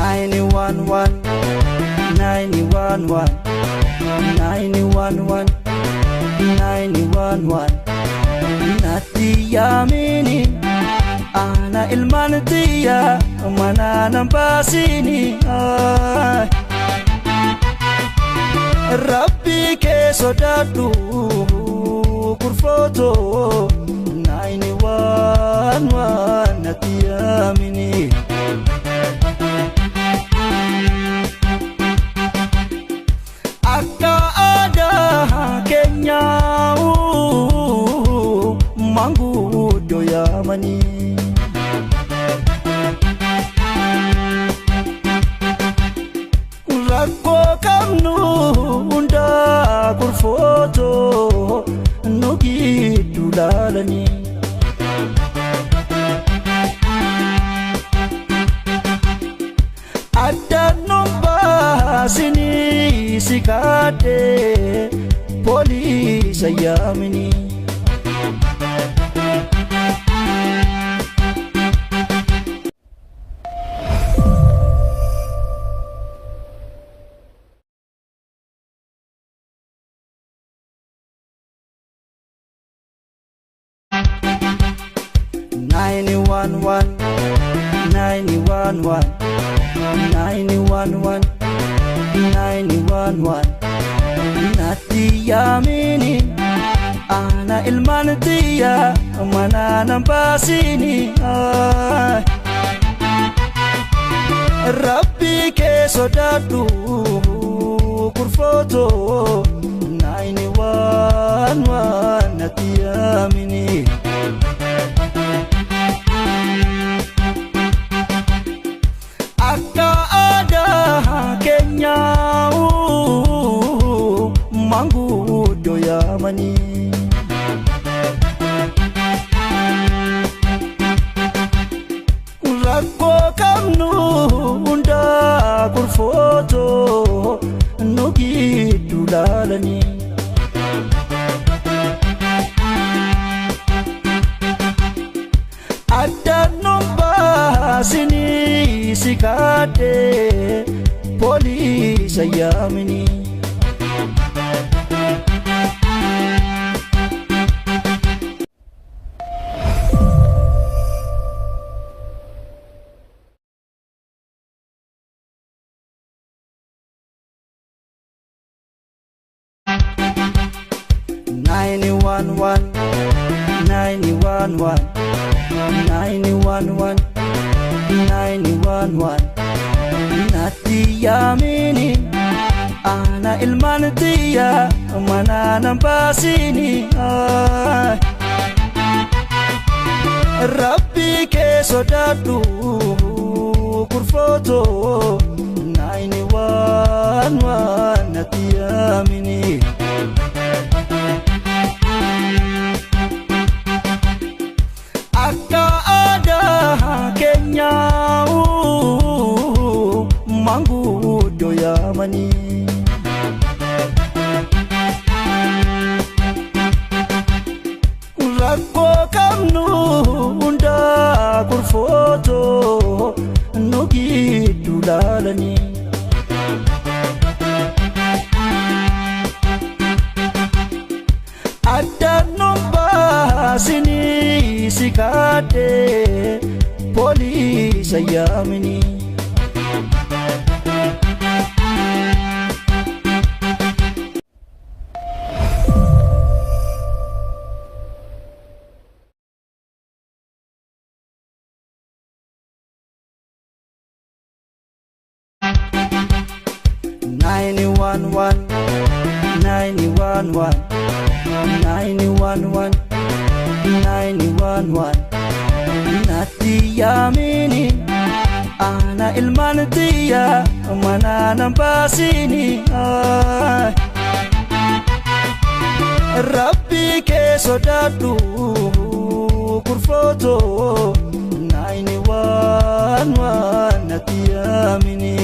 911 911 911 911 natti yaamini ana ilmaan tiyya mana nan baasini Rabbi ke sodaadhu kurfooto 911 natti yaamini Akka aadaa keenyaa manguddoo yaamani Rakkoo qabnu hundaa kurfooto nu gidduu laalani Addaan nu baasini sikade poliisa yaamini Nine-1-1 911 911 911 natti yaamini ana ilmaan tiyya mana nan baasini Rabbi ke sodaadhu kurfooto 911 natti yaamini Akka aadaa keenyaa manguddoo yaamani Rakkoo qabnu hundaa kurfooto nu gidduu laalani Addaan nu baasini sikade poliisa yaamini Nine-1-1 911 911 911 natti yaamini ana ilmaan tiyya mana nan baasini Rabbi ke sodaadhu kurfooto 911 natti yaamini Akka aadaa keenyaa manguddoo yaamani Rakkoo qabnu hundaa kurfooto nu gidduu laalani Addaan nu baasini sikade poliisa yaamini Nine-1-1 911 911 911 natti yaamini ana ilmaan tiyya mana nan baasini Rabbi ke sodaadhu kurfooto 911 natti yaamini